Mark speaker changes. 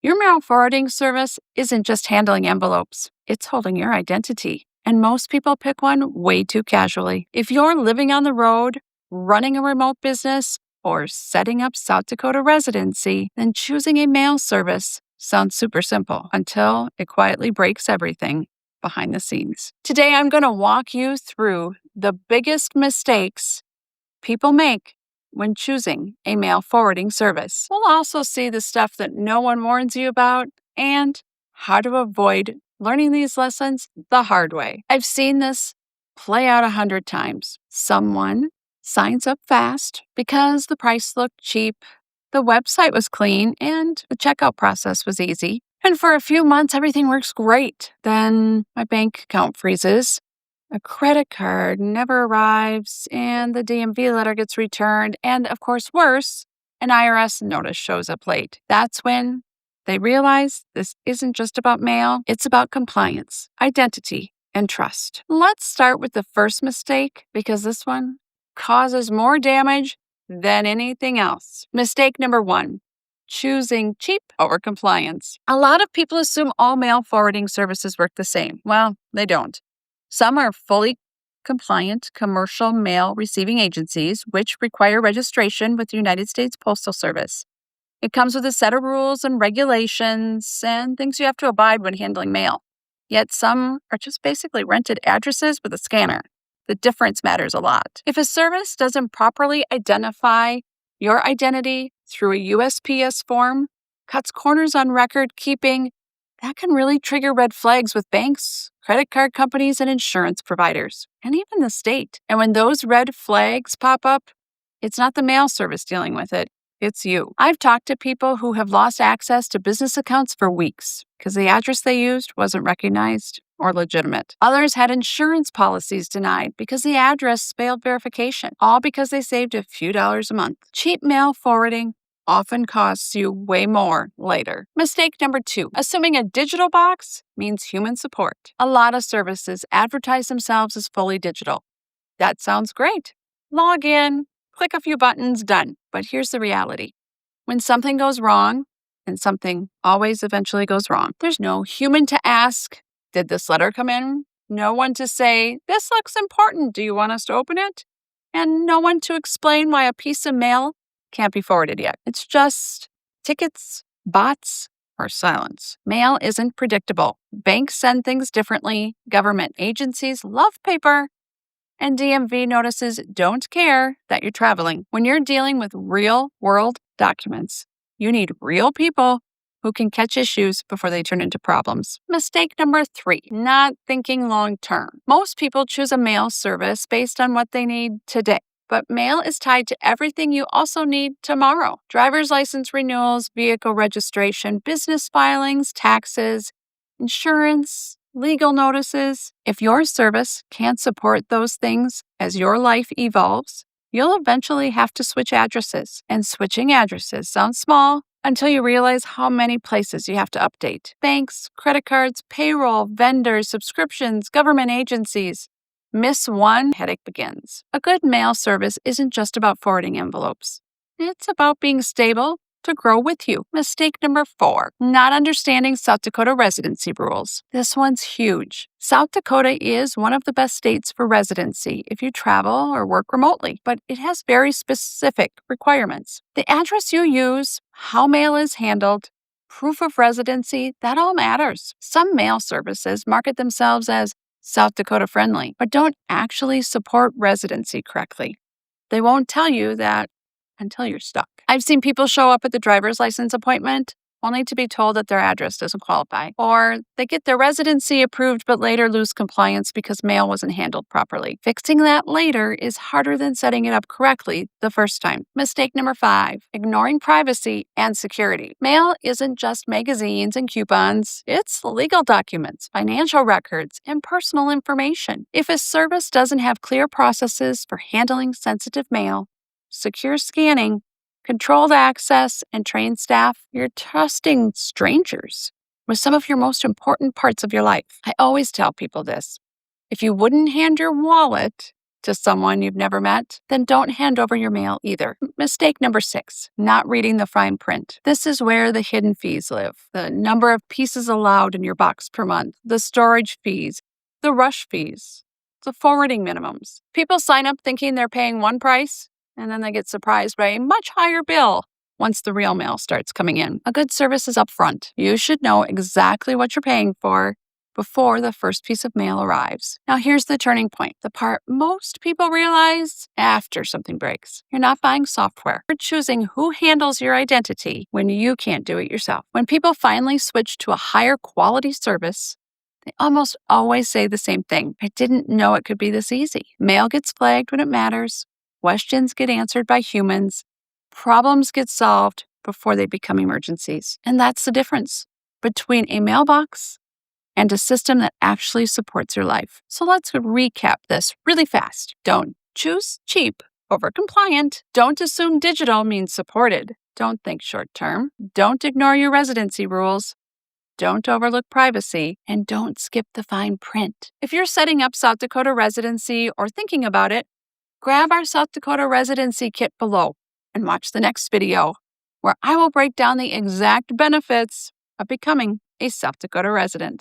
Speaker 1: Your mail forwarding service isn't just handling envelopes, it's holding your identity. And most people pick one way too casually. If you're living on the road, running a remote business, or setting up South Dakota residency, then choosing a mail service sounds super simple until it quietly breaks everything behind the scenes. Today, I'm going to walk you through the biggest mistakes people make when choosing a mail forwarding service. We'll also see the stuff that no one warns you about and how to avoid learning these lessons the hard way. I've seen this play out 100 times. Someone signs up fast because the price looked cheap, the website was clean, and the checkout process was easy. And for a few months, everything works great. Then my bank account freezes, a credit card never arrives, and the DMV letter gets returned. And of course, worse, an IRS notice shows up late. That's when they realize this isn't just about mail, it's about compliance, identity, and trust. Let's start with the first mistake because this one causes more damage than anything else. Mistake number 1. Choosing cheap over compliance. A lot of people assume all mail forwarding services work the same. Well, they don't. Some are fully compliant commercial mail receiving agencies, which require registration with the United States Postal Service. It comes with a set of rules and regulations and things you have to abide when handling mail. Yet some are just basically rented addresses with a scanner. The difference matters a lot. If a service doesn't properly identify your identity through a USPS form, cuts corners on record keeping, that can really trigger red flags with banks, credit card companies, and insurance providers, and even the state. And when those red flags pop up, it's not the mail service dealing with it. It's you. I've talked to people who have lost access to business accounts for weeks because the address they used wasn't recognized or legitimate. Others had insurance policies denied because the address failed verification, all because they saved a few dollars a month. Cheap mail forwarding often costs you way more later. Mistake number 2, assuming a digital box means human support. A lot of services advertise themselves as fully digital. That sounds great. Log in, click a few buttons, done. But here's the reality. When something goes wrong, and something always eventually goes wrong, there's no human to ask, did this letter come in? No one to say, this looks important, do you want us to open it? And no one to explain why a piece of mail can't be forwarded yet. It's just tickets, bots, or silence. Mail isn't predictable. Banks send things differently. Government agencies love paper. And DMV notices don't care that you're traveling. When you're dealing with real-world documents, you need real people who can catch issues before they turn into problems. Mistake number 3, not thinking long-term. Most people choose a mail service based on what they need today. But mail is tied to everything you also need tomorrow. Driver's license renewals, vehicle registration, business filings, taxes, insurance, legal notices. If your service can't support those things as your life evolves, you'll eventually have to switch addresses. And switching addresses sounds small until you realize how many places you have to update. Banks, credit cards, payroll, vendors, subscriptions, government agencies. Miss one, headache begins. A good mail service isn't just about forwarding envelopes. It's about being stable to grow with you. Mistake number 4, not understanding South Dakota residency rules. This one's huge. South Dakota is one of the best states for residency if you travel or work remotely, but it has very specific requirements. The address you use, how mail is handled, proof of residency, that all matters. Some mail services market themselves as South Dakota friendly, but don't actually support residency correctly. They won't tell you that until you're stuck. I've seen people show up at the driver's license appointment only to be told that their address doesn't qualify, or they get their residency approved but later lose compliance because mail wasn't handled properly. Fixing that later is harder than setting it up correctly the first time. Mistake number 5, ignoring privacy and security. Mail isn't just magazines and coupons, it's legal documents, financial records, and personal information. If a service doesn't have clear processes for handling sensitive mail, secure scanning, controlled access, and trained staff, you're trusting strangers with some of your most important parts of your life. I always tell people this. If you wouldn't hand your wallet to someone you've never met, then don't hand over your mail either. Mistake number 6, not reading the fine print. This is where the hidden fees live. The number of pieces allowed in your box per month, the storage fees, the rush fees, the forwarding minimums. People sign up thinking they're paying one price, and then they get surprised by a much higher bill once the real mail starts coming in. A good service is upfront. You should know exactly what you're paying for before the first piece of mail arrives. Now here's the turning point, the part most people realize after something breaks. You're not buying software. You're choosing who handles your identity when you can't do it yourself. When people finally switch to a higher quality service, they almost always say the same thing. I didn't know it could be this easy. Mail gets flagged when it matters. Questions get answered by humans. Problems get solved before they become emergencies. And that's the difference between a mailbox and a system that actually supports your life. So let's recap this really fast. Don't choose cheap over compliant. Don't assume digital means supported. Don't think short term. Don't ignore your residency rules. Don't overlook privacy, and don't skip the fine print. If you're setting up South Dakota Residency or thinking about it, grab our South Dakota Residency kit below and watch the next video, where I will break down the exact benefits of becoming a South Dakota resident.